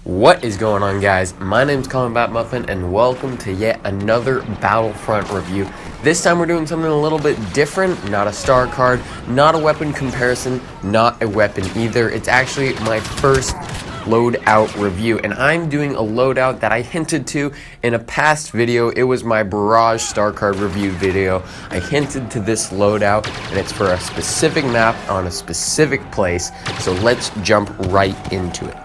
What is going on, guys? My name's Muffin, and welcome to yet another Battlefront review. This time we're doing something a little bit different. Not a star card, not a weapon comparison, not a weapon either. It's actually my first loadout review, and I'm doing a loadout that I hinted to in a past video. It was my Barrage star card review video. I hinted to this loadout, and it's for a specific map on a specific place, so let's jump right into it.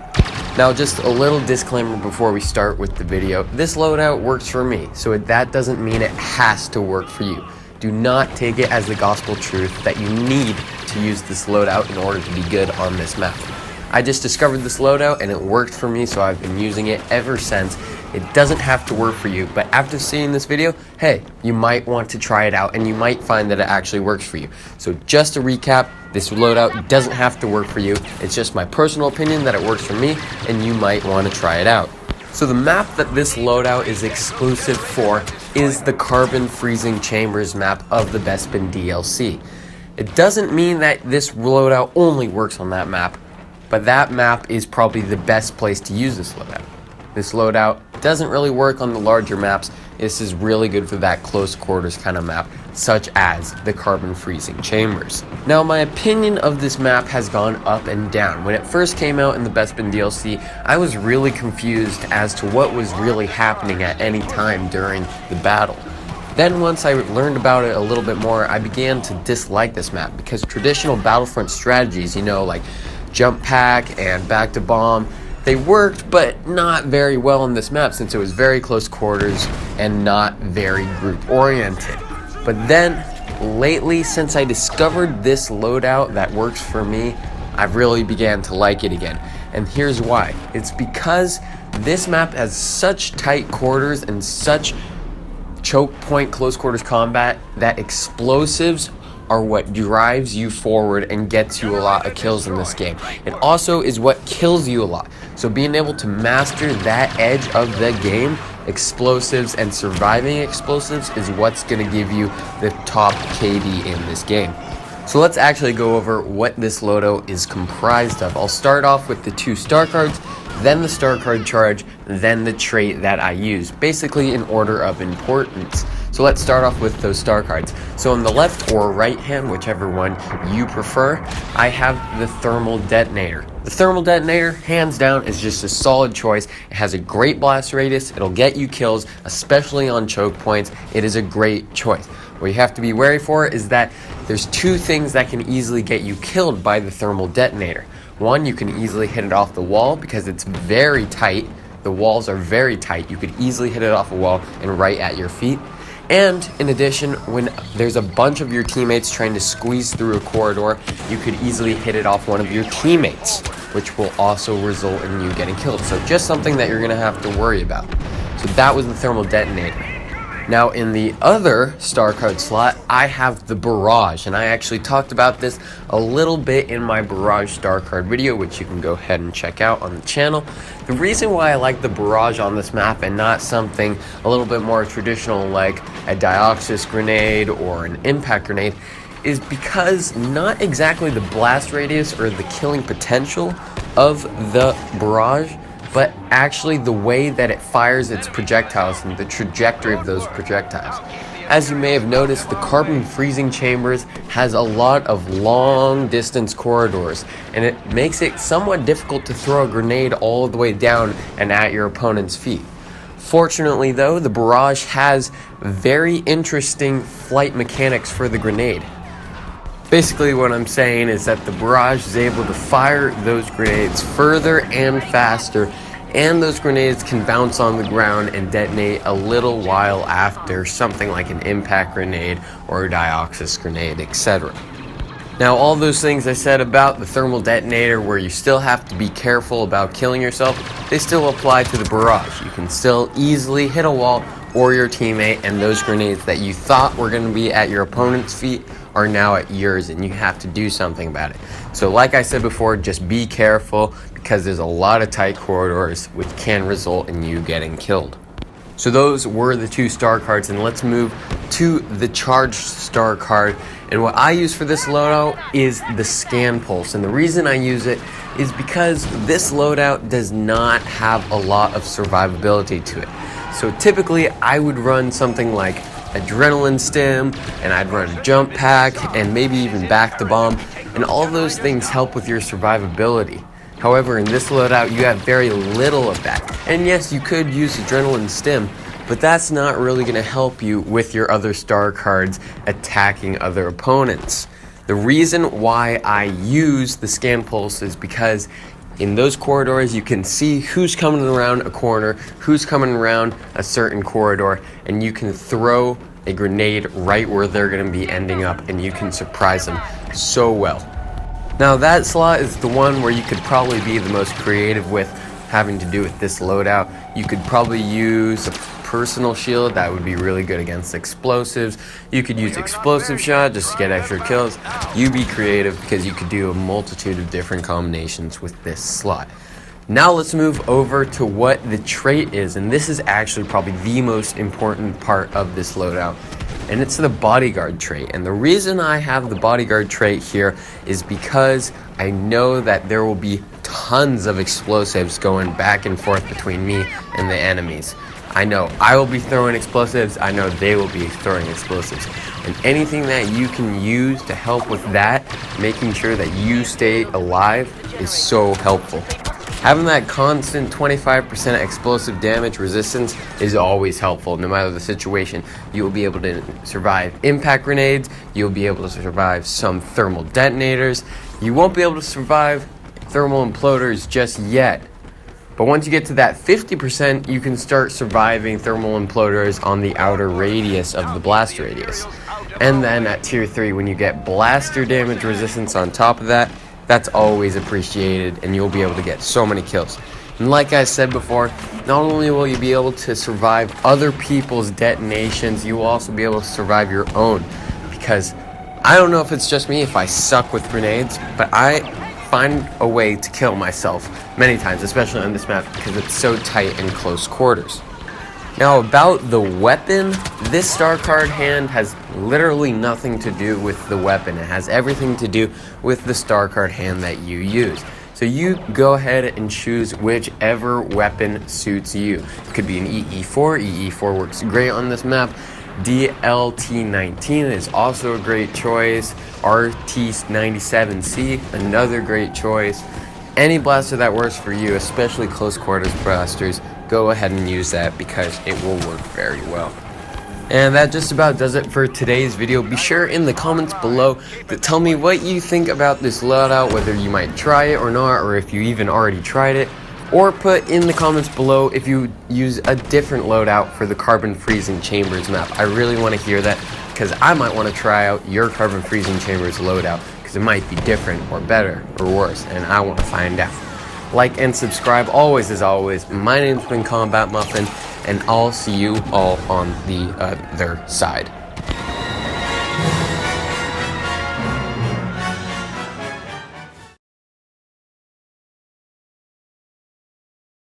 Now, just a little disclaimer before we start with the video. This loadout works for me, so that doesn't mean it has to work for you. Do not take it as the gospel truth that you need to use this loadout in order to be good on this map. I just discovered this loadout and it worked for me, so I've been using it ever since. It doesn't have to work for you, but after seeing this video, hey, you might want to try it out and you might find that it actually works for you. So just to recap, this loadout doesn't have to work for you. It's just my personal opinion that it works for me, and you might want to try it out. So the map that this loadout is exclusive for is the Carbon Freezing Chambers map of the Bespin DLC. It doesn't mean that this loadout only works on that map, but that map is probably the best place to use this loadout. This loadout doesn't really work on the larger maps. This is really good for that close quarters kind of map, such as the Carbon Freezing Chambers. Now, my opinion of this map has gone up and down. When it first came out in the Bespin DLC, I was really confused as to what was really happening at any time during the battle. Then once I learned about it a little bit more, I began to dislike this map because traditional Battlefront strategies, like jump pack and back to bomb, they worked, but not very well on this map since it was very close quarters and not very group oriented. But then lately, since I discovered this loadout that works for me, I've really began to like it again. And here's why. It's because this map has such tight quarters and such choke point close quarters combat that explosives are what drives you forward and gets you a lot of kills in this game. It also is what kills you a lot. So being able to master that edge of the game, explosives and surviving explosives, is what's going to give you the top KD in this game. So let's actually go over what this loadout is comprised of. I'll start off with the 2 star cards, then the star card charge, then the trait that I use, basically in order of importance. So let's start off with those star cards. So on the left or right hand, whichever one you prefer, I have the Thermal Detonator. The Thermal Detonator, hands down, is just a solid choice. It has a great blast radius. It'll get you kills, especially on choke points. It is a great choice. What you have to be wary for is that there's 2 things that can easily get you killed by the Thermal Detonator. One, you can easily hit it off the wall because it's very tight. The walls are very tight. You could easily hit it off a wall and right at your feet. And in addition, when there's a bunch of your teammates trying to squeeze through a corridor, you could easily hit it off one of your teammates, which will also result in you getting killed. So just something that you're going to have to worry about. So that was the Thermal Detonator. Now, in the other star card slot, I have the Barrage, and I actually talked about this a little bit in my Barrage star card video, which you can go ahead and check out on the channel. The reason why I like the Barrage on this map and not something a little bit more traditional like a Dioxis grenade or an impact grenade is because not exactly the blast radius or the killing potential of the Barrage, but actually the way that it fires its projectiles and the trajectory of those projectiles. As you may have noticed, the Carbon Freezing Chambers has a lot of long distance corridors, and it makes it somewhat difficult to throw a grenade all the way down and at your opponent's feet. Fortunately though, the Barrage has very interesting flight mechanics for the grenade. Basically what I'm saying is that the Barrage is able to fire those grenades further and faster, and those grenades can bounce on the ground and detonate a little while after something like an impact grenade or a Dioxis grenade, etc. Now, all those things I said about the Thermal Detonator, where you still have to be careful about killing yourself, they still apply to the Barrage. You can still easily hit a wall or your teammate, and those grenades that you thought were going to be at your opponent's feet are now at yours, and you have to do something about it. So like I said before, just be careful because there's a lot of tight corridors which can result in you getting killed. So those were the 2 star cards, and let's move to the charged star card. And what I use for this loadout is the scan pulse, and the reason I use it is because this loadout does not have a lot of survivability to it. So typically I would run something like adrenaline stim, and I'd run jump pack, and maybe even back to bomb, and all those things help with your survivability. However, in this loadout you have very little of that. And yes, you could use adrenaline stim, but that's not really going to help you with your other star cards attacking other opponents. The reason why I use the scan pulse is because in those corridors you can see who's coming around a corner, who's coming around a certain corridor, and you can throw a grenade right where they're going to be ending up, and you can surprise them so well. Now that slot is the one where you could probably be the most creative with having to do with this loadout. You could probably use a personal shield that would be really good against explosives. You could use explosive shot just to get extra kills. You be creative because you could do a multitude of different combinations with this slot. Now let's move over to what the trait is, and this is actually probably the most important part of this loadout, and it's the Bodyguard trait. And the reason I have the Bodyguard trait here is because I know that there will be tons of explosives going back and forth between me and the enemies. I know I will be throwing explosives, I know they will be throwing explosives, and anything that you can use to help with that, making sure that you stay alive, is so helpful. Having that constant 25% explosive damage resistance is always helpful, no matter the situation. You will be able to survive impact grenades, you'll be able to survive some thermal detonators. You won't be able to survive thermal imploders just yet. But once you get to that 50%, you can start surviving thermal imploders on the outer radius of the blast radius. And then at tier 3, when you get blaster damage resistance on top of that, that's always appreciated, and you'll be able to get so many kills. And like I said before, not only will you be able to survive other people's detonations, you will also be able to survive your own. Because I don't know if it's just me, if I suck with grenades, but I find a way to kill myself many times, especially on this map because it's so tight in close quarters. Now about the weapon, this star card hand has literally nothing to do with the weapon. It has everything to do with the star card hand that you use. So you go ahead and choose whichever weapon suits you. It could be an EE4. EE4 works great on this map. DLT-19 is also a great choice. RT-97C, another great choice. Any blaster that works for you, especially close quarters blasters, go ahead and use that because it will work very well. And that just about does it for today's video. Be sure in the comments below to tell me what you think about this loadout, whether you might try it or not, or if you even already tried it. Or put in the comments below if you use a different loadout for the Carbon Freezing Chambers map. I really want to hear that because I might want to try out your Carbon Freezing Chambers loadout because it might be different or better or worse, and I want to find out. Like and subscribe always as always. My name's been Combat Muffin, and I'll see you all on the other side.